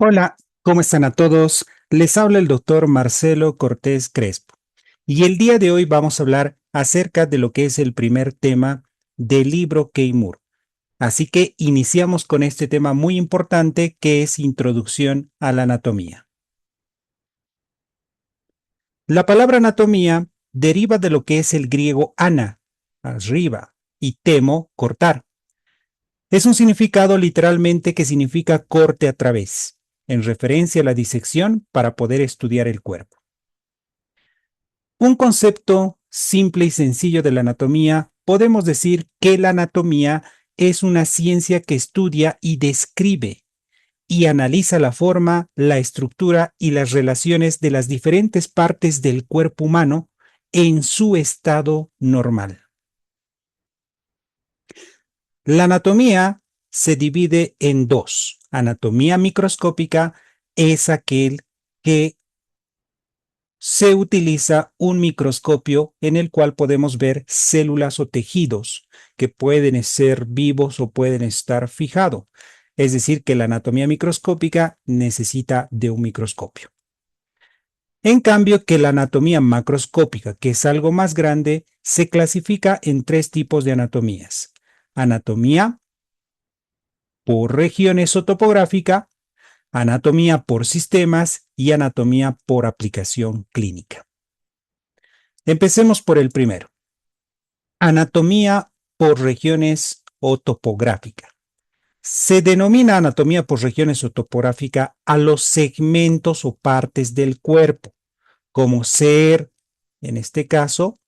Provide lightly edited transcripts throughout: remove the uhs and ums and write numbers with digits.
Hola, ¿cómo están a todos? Les habla el doctor Marcelo Cortés Crespo. Y el día de hoy vamos a hablar acerca de lo que es el primer tema del libro Kay Moore. Así que iniciamos con este tema muy importante que es Introducción a la Anatomía. La palabra anatomía deriva de lo que es el griego ana, arriba, y temo, cortar. Es un significado literalmente que significa corte a través, en referencia a la disección para poder estudiar el cuerpo. Un concepto simple y sencillo de la anatomía, podemos decir que la anatomía es una ciencia que estudia y describe y analiza la forma, la estructura y las relaciones de las diferentes partes del cuerpo humano en su estado normal. La anatomía se divide en dos. Anatomía microscópica es aquel que se utiliza un microscopio en el cual podemos ver células o tejidos que pueden ser vivos o pueden estar fijados. Es decir, que la anatomía microscópica necesita de un microscopio. En cambio, que la anatomía macroscópica, que es algo más grande, se clasifica en tres tipos de anatomías. Anatomía por regiones o topográfica, anatomía por sistemas y anatomía por aplicación clínica. Empecemos por el primero. Anatomía por regiones o topográfica. Se denomina anatomía por regiones o topográfica a los segmentos o partes del cuerpo, como ser, en este caso,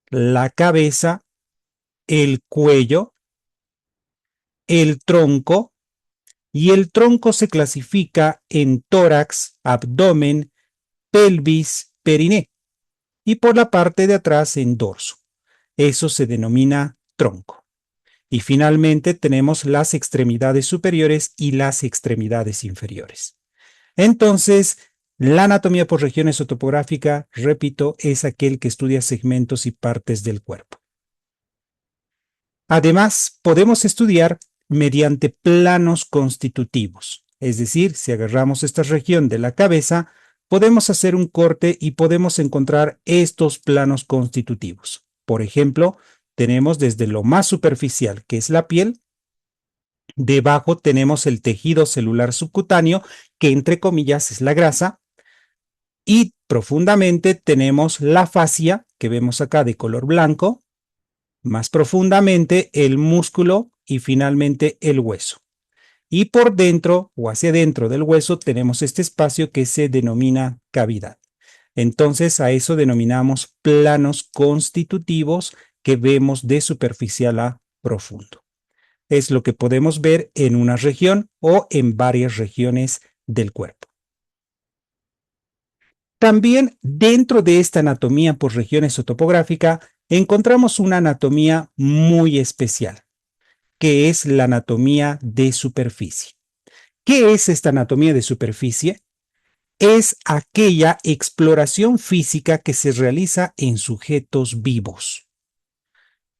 la cabeza, el cuello, el tronco, y el tronco se clasifica en tórax, abdomen, pelvis, periné, y por la parte de atrás en dorso. Eso se denomina tronco. Y finalmente tenemos las extremidades superiores y las extremidades inferiores. Entonces, la anatomía por regiones o topográfica, repito, es aquel que estudia segmentos y partes del cuerpo. Además, podemos estudiar mediante planos constitutivos. Es decir, si agarramos esta región de la cabeza, podemos hacer un corte y podemos encontrar estos planos constitutivos. Por ejemplo, tenemos desde lo más superficial, que es la piel. Debajo tenemos el tejido celular subcutáneo, que entre comillas es la grasa. Y profundamente tenemos la fascia, que vemos acá de color blanco. Más profundamente el músculo y finalmente el hueso. Y por dentro o hacia dentro del hueso tenemos este espacio que se denomina cavidad. Entonces a eso denominamos planos constitutivos que vemos de superficial a profundo. Es lo que podemos ver en una región o en varias regiones del cuerpo. También dentro de esta anatomía por regiones o topográfica encontramos una anatomía muy especial, que es la anatomía de superficie. ¿Qué es esta anatomía de superficie? Es aquella exploración física que se realiza en sujetos vivos.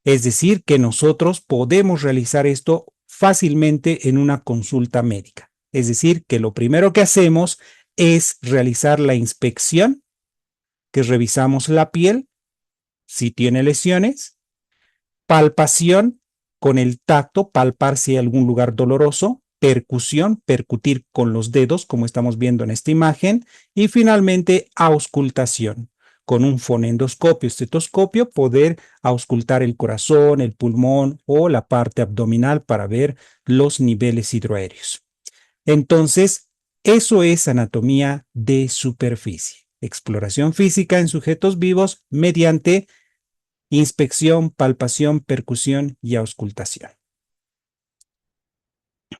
Es decir, que nosotros podemos realizar esto fácilmente en una consulta médica. Es decir, que lo primero que hacemos es realizar la inspección, que revisamos la piel, si tiene lesiones, palpación con el tacto, palpar si hay algún lugar doloroso, percusión, percutir con los dedos, como estamos viendo en esta imagen, y finalmente auscultación, con un fonendoscopio, estetoscopio, poder auscultar el corazón, el pulmón o la parte abdominal para ver los niveles hidroaéreos. Entonces, eso es anatomía de superficie, exploración física en sujetos vivos mediante inspección, palpación, percusión y auscultación.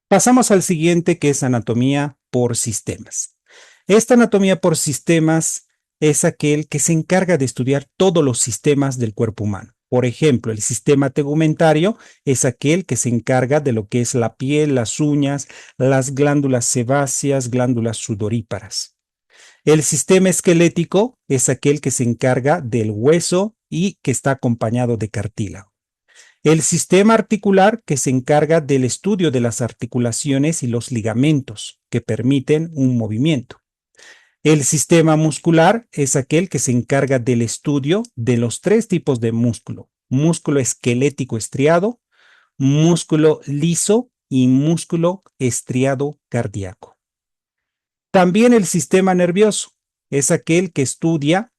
Pasamos al siguiente, que es anatomía por sistemas. Esta anatomía por sistemas es aquel que se encarga de estudiar todos los sistemas del cuerpo humano. Por ejemplo, el sistema tegumentario es aquel que se encarga de lo que es la piel, las uñas, las glándulas sebáceas, glándulas sudoríparas. El sistema esquelético es aquel que se encarga del hueso y que está acompañado de cartílago. El sistema articular, que se encarga del estudio de las articulaciones y los ligamentos que permiten un movimiento. El sistema muscular es aquel que se encarga del estudio de los tres tipos de músculo: músculo esquelético estriado, músculo liso y músculo estriado cardíaco. También el sistema nervioso es aquel que estudia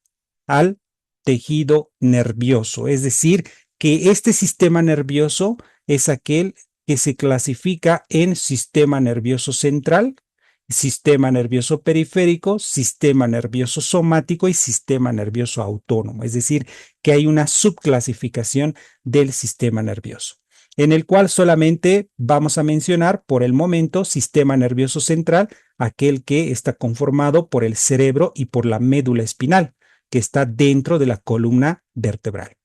al tejido nervioso, es decir, que este sistema nervioso es aquel que se clasifica en sistema nervioso central, sistema nervioso periférico, sistema nervioso somático y sistema nervioso autónomo, es decir, que hay una subclasificación del sistema nervioso, en el cual solamente vamos a mencionar por el momento sistema nervioso central, aquel que está conformado por el cerebro y por la médula espinal, que está dentro de la columna vertebral.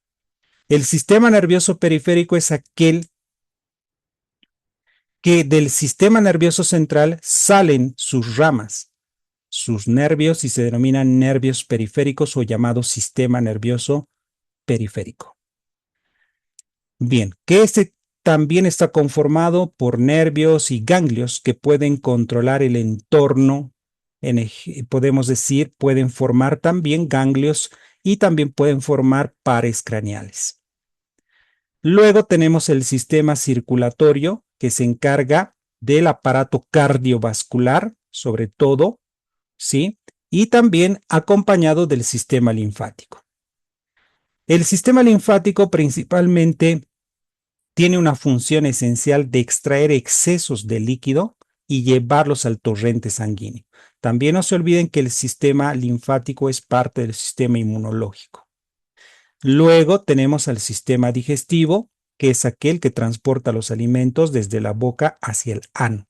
El sistema nervioso periférico es aquel que del sistema nervioso central salen sus ramas, sus nervios, y se denominan nervios periféricos o llamado sistema nervioso periférico. Bien, que este también está conformado por nervios y ganglios que pueden controlar el entorno. Podemos decir, pueden formar también ganglios y también pueden formar pares craneales. Luego tenemos el sistema circulatorio, que se encarga del aparato cardiovascular, sobre todo, ¿sí? Y también acompañado del sistema linfático. El sistema linfático principalmente tiene una función esencial de extraer excesos de líquido y llevarlos al torrente sanguíneo. También no se olviden que el sistema linfático es parte del sistema inmunológico. Luego tenemos al sistema digestivo, que es aquel que transporta los alimentos desde la boca hacia el ano.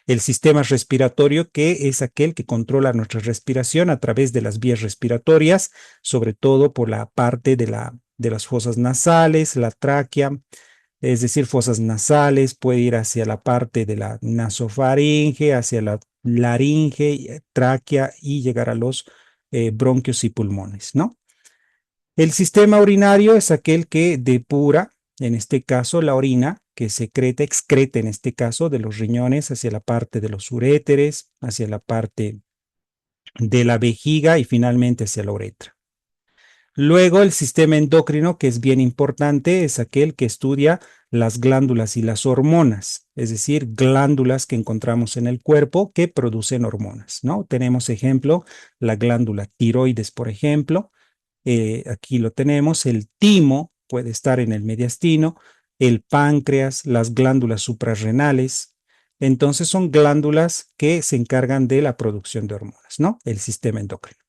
El sistema respiratorio, que es aquel que controla nuestra respiración a través de las vías respiratorias, sobre todo por la parte de las fosas nasales, la tráquea, es decir, fosas nasales, puede ir hacia la parte de la nasofaringe, hacia la laringe, tráquea y llegar a los bronquios y pulmones, ¿no? El sistema urinario es aquel que depura, en este caso, la orina que excreta en este caso de los riñones hacia la parte de los uréteres, hacia la parte de la vejiga y finalmente hacia la uretra. Luego, el sistema endocrino, que es bien importante, es aquel que estudia las glándulas y las hormonas, es decir, glándulas que encontramos en el cuerpo que producen hormonas, ¿no? Tenemos ejemplo, la glándula tiroides, por ejemplo. Aquí lo tenemos, el timo puede estar en el mediastino, el páncreas, las glándulas suprarrenales. Entonces son glándulas que se encargan de la producción de hormonas, ¿no? El sistema endocrino.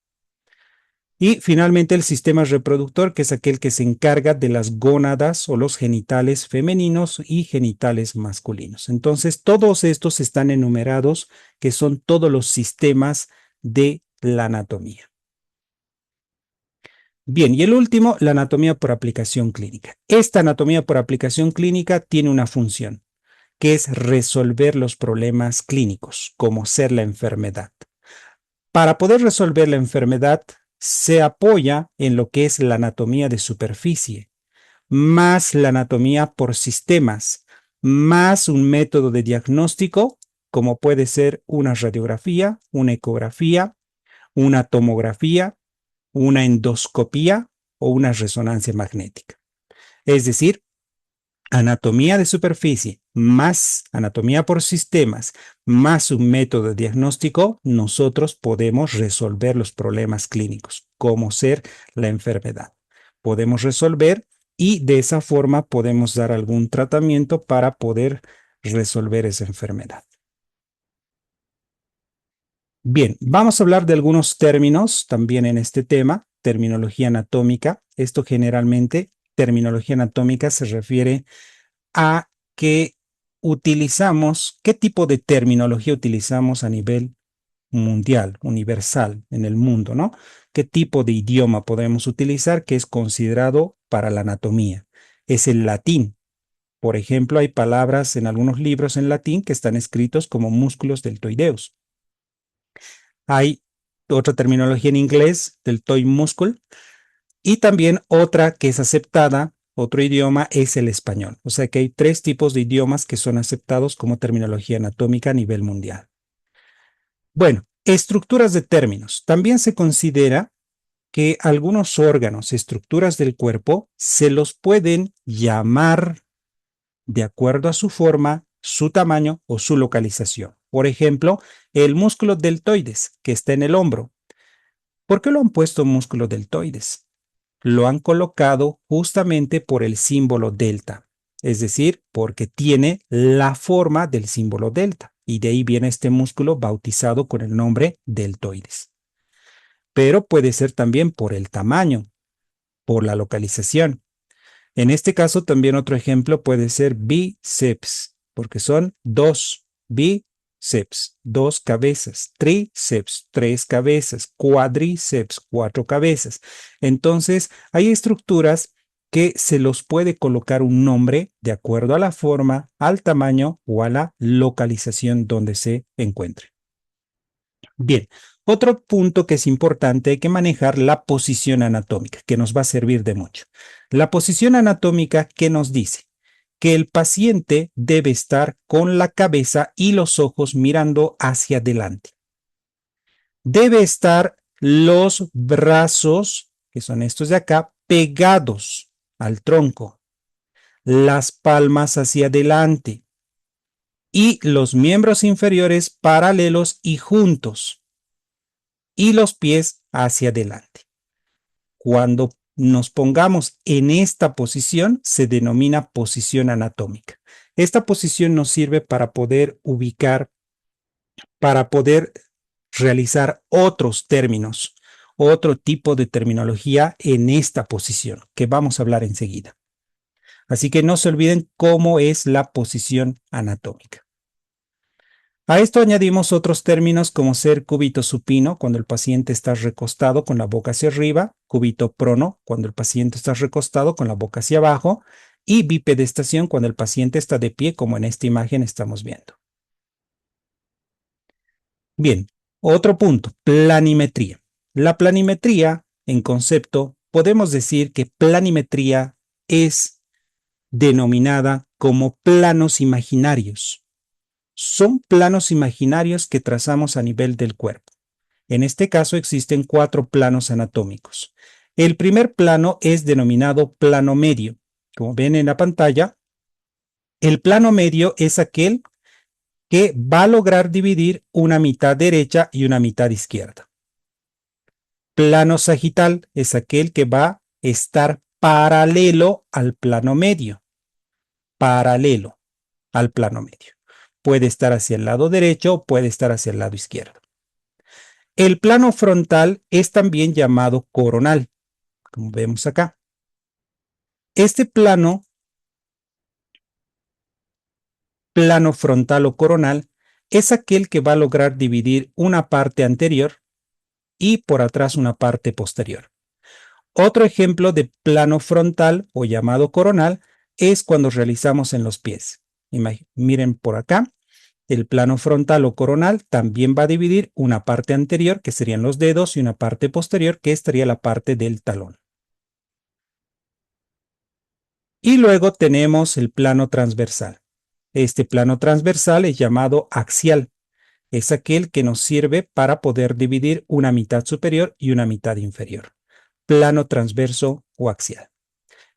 Y finalmente el sistema reproductor, que es aquel que se encarga de las gónadas o los genitales femeninos y genitales masculinos. Entonces todos estos están enumerados, que son todos los sistemas de la anatomía. Bien, y el último, la anatomía por aplicación clínica. Esta anatomía por aplicación clínica tiene una función, que es resolver los problemas clínicos, como ser la enfermedad. Para poder resolver la enfermedad, se apoya en lo que es la anatomía de superficie, más la anatomía por sistemas, más un método de diagnóstico, como puede ser una radiografía, una ecografía, una tomografía, una endoscopía o una resonancia magnética. Es decir, anatomía de superficie más anatomía por sistemas más un método de diagnóstico, nosotros podemos resolver los problemas clínicos, como ser la enfermedad. Podemos resolver y de esa forma podemos dar algún tratamiento para poder resolver esa enfermedad. Bien, vamos a hablar de algunos términos también en este tema, terminología anatómica. Esto generalmente, terminología anatómica se refiere a que utilizamos, qué tipo de terminología utilizamos a nivel mundial, universal, en el mundo, ¿no? ¿Qué tipo de idioma podemos utilizar que es considerado para la anatomía? Es el latín. Por ejemplo, hay palabras en algunos libros en latín que están escritos como músculos deltoideus. Hay otra terminología en inglés, deltoid muscle, y también otra que es aceptada otro idioma es el español. O sea que hay 3 tipos de idiomas que son aceptados como terminología anatómica a nivel mundial. Bueno, estructuras de términos. También se considera que algunos órganos, estructuras del cuerpo, se los pueden llamar de acuerdo a su forma, su tamaño o su localización. Por ejemplo, el músculo deltoides, que está en el hombro. ¿Por qué lo han puesto músculo deltoides? Lo han colocado justamente por el símbolo delta, es decir, porque tiene la forma del símbolo delta, y de ahí viene este músculo bautizado con el nombre deltoides. Pero puede ser también por el tamaño, por la localización. En este caso, también otro ejemplo puede ser bíceps, porque son 2 bíceps, 2 cabezas, tríceps, 3 cabezas, cuádriceps, 4 cabezas. Entonces, hay estructuras que se los puede colocar un nombre de acuerdo a la forma, al tamaño o a la localización donde se encuentre. Bien, otro punto que es importante, hay que manejar la posición anatómica, que nos va a servir de mucho. La posición anatómica, ¿qué nos dice? Que el paciente debe estar con la cabeza y los ojos mirando hacia adelante. Debe estar los brazos, que son estos de acá, pegados al tronco, las palmas hacia adelante y los miembros inferiores paralelos y juntos, y los pies hacia adelante. Cuando nos pongamos en esta posición, se denomina posición anatómica. Esta posición nos sirve para poder ubicar, para poder realizar otros términos, otro tipo de terminología en esta posición, que vamos a hablar enseguida. Así que no se olviden cómo es la posición anatómica. A esto añadimos otros términos como ser cúbito supino, cuando el paciente está recostado con la boca hacia arriba, cúbito prono, cuando el paciente está recostado con la boca hacia abajo, y bipedestación, cuando el paciente está de pie, como en esta imagen estamos viendo. Bien, otro punto, planimetría. La planimetría, en concepto, podemos decir que planimetría es denominada como planos imaginarios. Son planos imaginarios que trazamos a nivel del cuerpo. En este caso existen 4 planos anatómicos. El primer plano es denominado plano medio. Como ven en la pantalla, el plano medio es aquel que va a lograr dividir una mitad derecha y una mitad izquierda. Plano sagital es aquel que va a estar paralelo al plano medio. Paralelo al plano medio. Puede estar hacia el lado derecho o puede estar hacia el lado izquierdo. El plano frontal es también llamado coronal, como vemos acá. Este plano frontal o coronal es aquel que va a lograr dividir una parte anterior y por atrás una parte posterior. Otro ejemplo de plano frontal o llamado coronal es cuando realizamos en los pies. Miren por acá. El plano frontal o coronal también va a dividir una parte anterior, que serían los dedos, y una parte posterior, que estaría la parte del talón. Y luego tenemos el plano transversal. Este plano transversal es llamado axial. Es aquel que nos sirve para poder dividir una mitad superior y una mitad inferior. Plano transverso o axial.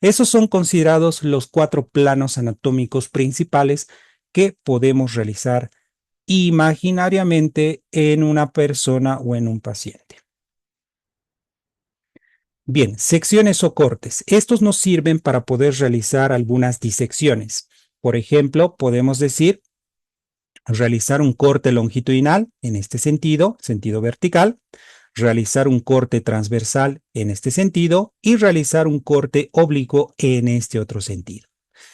Esos son considerados los 4 planos anatómicos principales que podemos realizar imaginariamente en una persona o en un paciente. Bien, secciones o cortes. Estos nos sirven para poder realizar algunas disecciones. Por ejemplo, podemos decir realizar un corte longitudinal en este sentido, sentido vertical, realizar un corte transversal en este sentido y realizar un corte oblicuo en este otro sentido.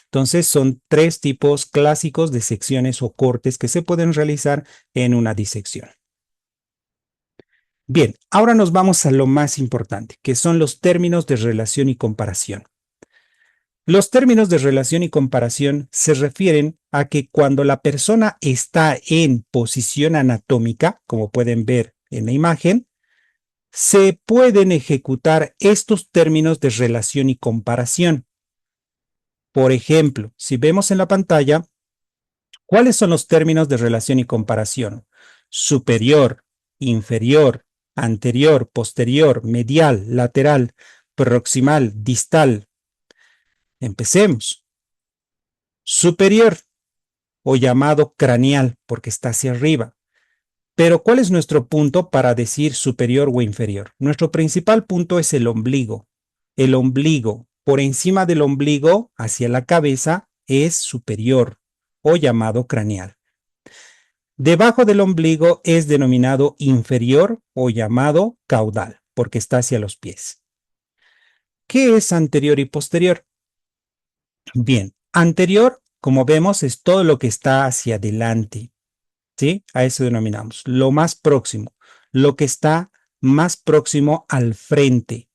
Entonces son 3 tipos clásicos de secciones o cortes que se pueden realizar en una disección. Bien, ahora nos vamos a lo más importante, que son los términos de relación y comparación. Los términos de relación y comparación se refieren a que cuando la persona está en posición anatómica, como pueden ver en la imagen, se pueden ejecutar estos términos de relación y comparación. Por ejemplo, si vemos en la pantalla, ¿cuáles son los términos de relación y comparación? Superior, inferior, anterior, posterior, medial, lateral, proximal, distal. Empecemos. Superior o llamado craneal porque está hacia arriba. Pero ¿cuál es nuestro punto para decir superior o inferior? Nuestro principal punto es el ombligo. El ombligo, por encima del ombligo, hacia la cabeza, es superior o llamado craneal. Debajo del ombligo es denominado inferior o llamado caudal, porque está hacia los pies. ¿Qué es anterior y posterior? Bien, anterior, como vemos, es todo lo que está hacia adelante, ¿sí? A eso denominamos. Lo más próximo, lo que está más próximo al frente,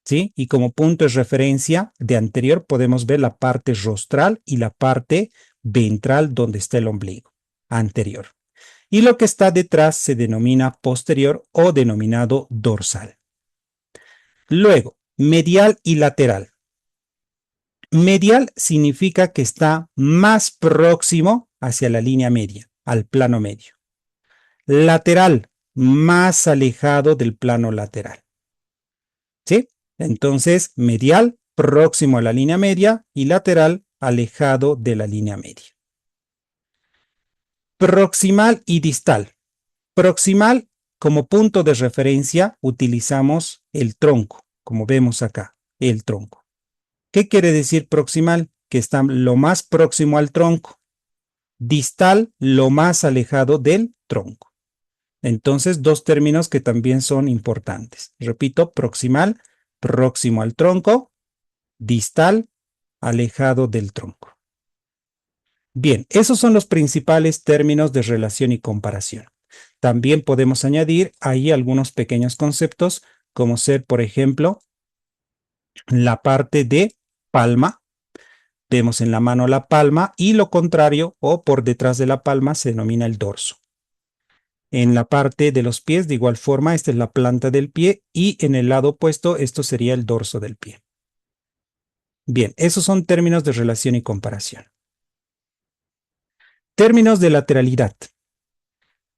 ¿sí? Y como punto de referencia de anterior podemos ver la parte rostral y la parte ventral donde está el ombligo, anterior. Y lo que está detrás se denomina posterior o denominado dorsal. Luego, medial y lateral. Medial significa que está más próximo hacia la línea media, al plano medio. Lateral, más alejado del plano lateral. ¿Sí? Entonces, medial, próximo a la línea media y lateral, alejado de la línea media. Proximal y distal. Proximal, como punto de referencia, utilizamos el tronco, como vemos acá, el tronco. ¿Qué quiere decir proximal? Que está lo más próximo al tronco. Distal, lo más alejado del tronco. Entonces, dos términos que también son importantes. Repito, proximal, próximo al tronco, distal, alejado del tronco. Bien, esos son los principales términos de relación y comparación. También podemos añadir ahí algunos pequeños conceptos, como ser, por ejemplo, la parte de palma. Vemos en la mano la palma y lo contrario o por detrás de la palma se denomina el dorso. En la parte de los pies, de igual forma, esta es la planta del pie y en el lado opuesto, esto sería el dorso del pie. Bien, esos son términos de relación y comparación. Términos de lateralidad.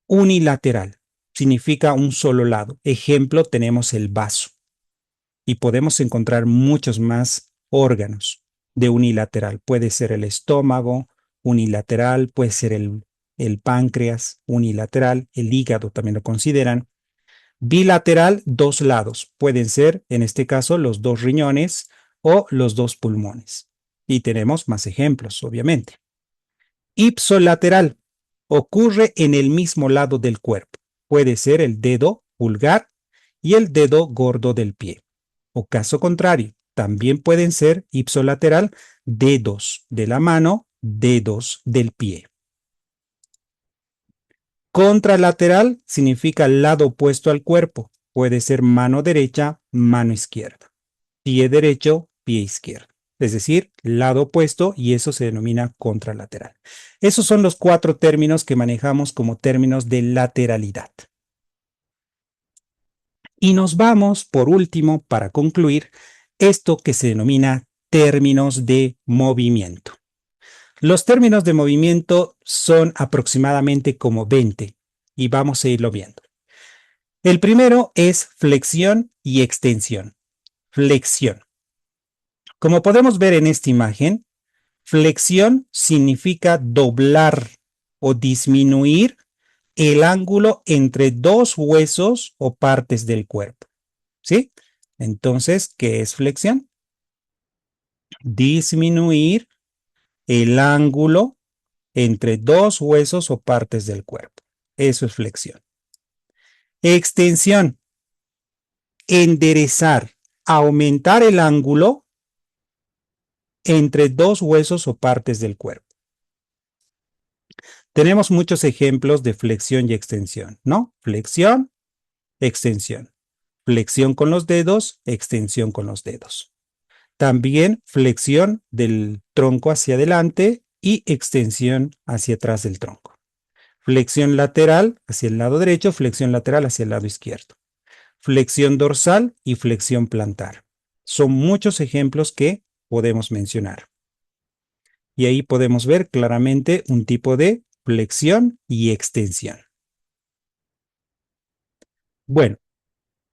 Unilateral significa un solo lado. Ejemplo, tenemos el vaso y podemos encontrar muchos más órganos de unilateral. Puede ser el estómago unilateral, puede ser el páncreas unilateral, el hígado también lo consideran. Bilateral, dos lados. Pueden ser, en este caso, los dos riñones o los dos pulmones. Y tenemos más ejemplos, obviamente. Ipsolateral. Ocurre en el mismo lado del cuerpo. Puede ser el dedo pulgar y el dedo gordo del pie. O caso contrario, también pueden ser ipsolateral, dedos de la mano, dedos del pie. Contralateral significa el lado opuesto al cuerpo. Puede ser mano derecha, mano izquierda. Pie derecho, pie izquierdo. Es decir, lado opuesto y eso se denomina contralateral. Esos son los 4 términos que manejamos como términos de lateralidad. Y nos vamos, por último, para concluir, esto que se denomina términos de movimiento. Los términos de movimiento son aproximadamente como 20 y vamos a irlo viendo. El primero es flexión y extensión. Flexión. Como podemos ver en esta imagen, flexión significa doblar o disminuir el ángulo entre dos huesos o partes del cuerpo. ¿Sí? Entonces, ¿qué es flexión? Disminuir el ángulo entre dos huesos o partes del cuerpo. Eso es flexión. Extensión. Enderezar, aumentar el ángulo entre dos huesos o partes del cuerpo. Tenemos muchos ejemplos de flexión y extensión, ¿no? Flexión, extensión. Flexión con los dedos, extensión con los dedos. También flexión del tronco hacia adelante y extensión hacia atrás del tronco. Flexión lateral hacia el lado derecho, flexión lateral hacia el lado izquierdo. Flexión dorsal y flexión plantar. Son muchos ejemplos que podemos mencionar. Y ahí podemos ver claramente un tipo de flexión y extensión. Bueno,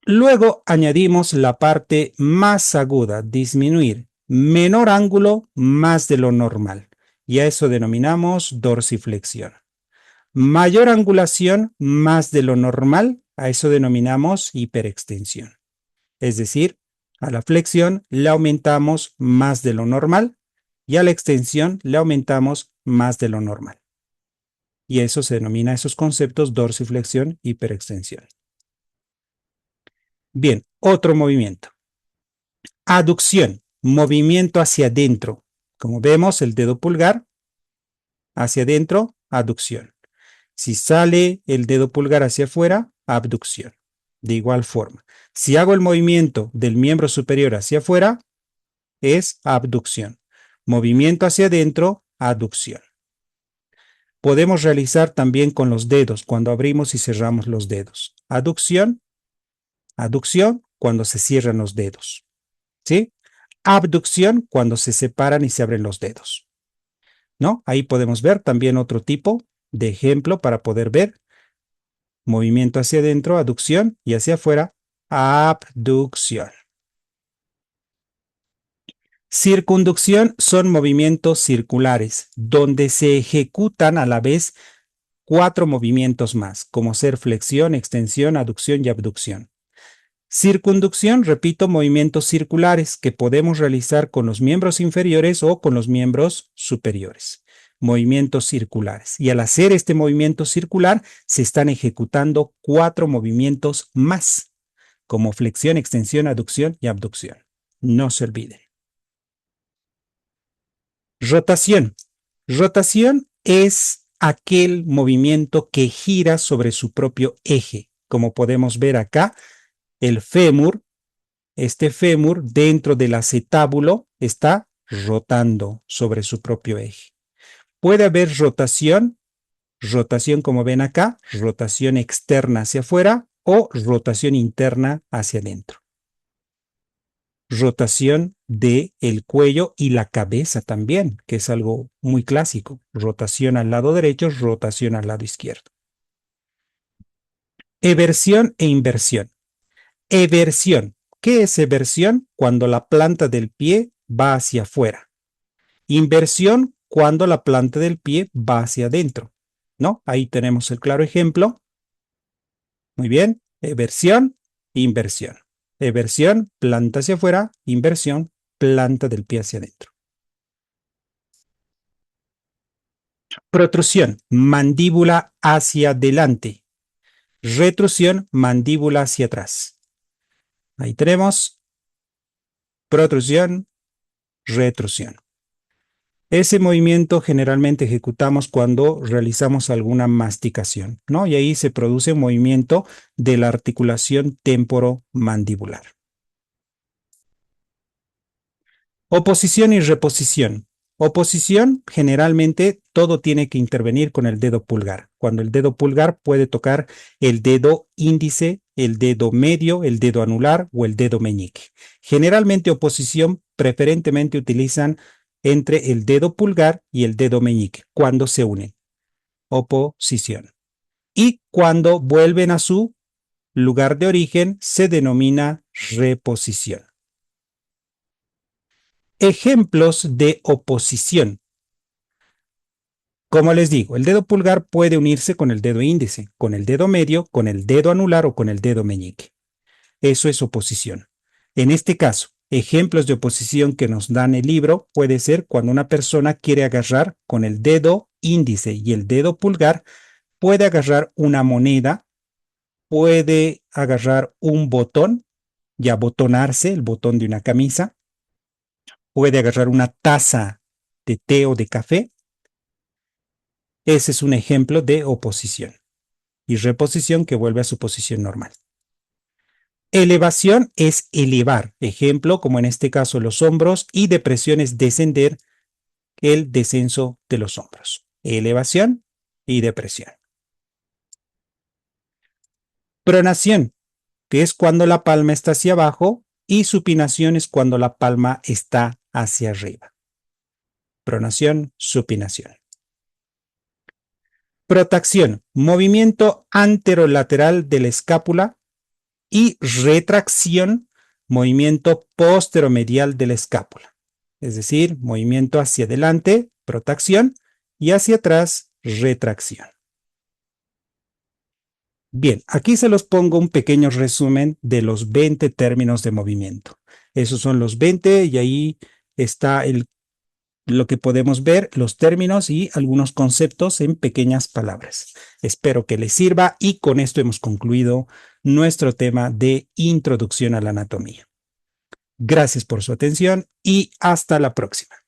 luego añadimos la parte más aguda, disminuir, menor ángulo más de lo normal. Y a eso denominamos dorsiflexión. Mayor angulación más de lo normal, a eso denominamos hiperextensión. Es decir, a la flexión le aumentamos más de lo normal y a la extensión le aumentamos más de lo normal. Y eso se denomina esos conceptos dorsiflexión, hiperextensión. Bien, otro movimiento. Aducción, movimiento hacia adentro. Como vemos, el dedo pulgar hacia adentro, aducción. Si sale el dedo pulgar hacia afuera, abducción. De igual forma, si hago el movimiento del miembro superior hacia afuera, es abducción. Movimiento hacia adentro, aducción. Podemos realizar también con los dedos cuando abrimos y cerramos los dedos. Aducción, aducción cuando se cierran los dedos. ¿Sí? Abducción cuando se separan y se abren los dedos. ¿No? Ahí podemos ver también otro tipo de ejemplo para poder ver movimiento hacia adentro, aducción, y hacia afuera, abducción. Circunducción son movimientos circulares, donde se ejecutan a la vez 4 movimientos más, como ser flexión, extensión, aducción y abducción. Circunducción, repito, movimientos circulares que podemos realizar con los miembros inferiores o con los miembros superiores. Movimientos circulares. Y al hacer este movimiento circular, se están ejecutando 4 movimientos más, como flexión, extensión, aducción y abducción. No se olviden. Rotación. Rotación es aquel movimiento que gira sobre su propio eje. Como podemos ver acá, el fémur, este fémur dentro del acetábulo está rotando sobre su propio eje. Puede haber rotación, rotación como ven acá, rotación externa hacia afuera o rotación interna hacia adentro. Rotación del cuello y la cabeza también, que es algo muy clásico. Rotación al lado derecho, rotación al lado izquierdo. Eversión e inversión. Eversión. ¿Qué es eversión? Cuando la planta del pie va hacia afuera. Inversión cuando la planta del pie va hacia adentro. ¿No? Ahí tenemos el claro ejemplo. Muy bien. Eversión, inversión. Eversión, planta hacia afuera. Inversión, planta del pie hacia adentro. Protrusión, mandíbula hacia adelante. Retrusión, mandíbula hacia atrás. Ahí tenemos protrusión, retrusión. Ese movimiento generalmente ejecutamos cuando realizamos alguna masticación, ¿no? Y ahí se produce un movimiento de la articulación temporomandibular. Oposición y reposición. Oposición, generalmente todo tiene que intervenir con el dedo pulgar. Cuando el dedo pulgar puede tocar el dedo índice, el dedo medio, el dedo anular o el dedo meñique. Generalmente oposición preferentemente utilizan entre el dedo pulgar y el dedo meñique cuando se unen. Oposición. Y cuando vuelven a su lugar de origen se denomina reposición. Ejemplos de oposición. Como les digo, el dedo pulgar puede unirse con el dedo índice, con el dedo medio, con el dedo anular o con el dedo meñique. Eso es oposición. En este caso, ejemplos de oposición que nos dan el libro puede ser cuando una persona quiere agarrar con el dedo índice y el dedo pulgar, puede agarrar una moneda, puede agarrar un botón y abotonarse, el botón de una camisa, puede agarrar una taza de té o de café. Ese es un ejemplo de oposición. Y reposición que vuelve a su posición normal. Elevación es elevar, ejemplo como en este caso los hombros, y depresión es descender, el descenso de los hombros. Elevación y depresión. Pronación, que es cuando la palma está hacia abajo, y supinación es cuando la palma está hacia arriba. pronación, supinación. Protracción, movimiento anterolateral de la escápula, y retracción, movimiento posteromedial de la escápula. Es decir, movimiento hacia adelante, protracción, y hacia atrás, retracción. Bien, aquí se los pongo un pequeño resumen de los 20 términos de movimiento. Esos son los 20 y ahí está lo que podemos ver, los términos y algunos conceptos en pequeñas palabras. Espero que les sirva y con esto hemos concluido nuestro tema de introducción a la anatomía. Gracias por su atención y hasta la próxima.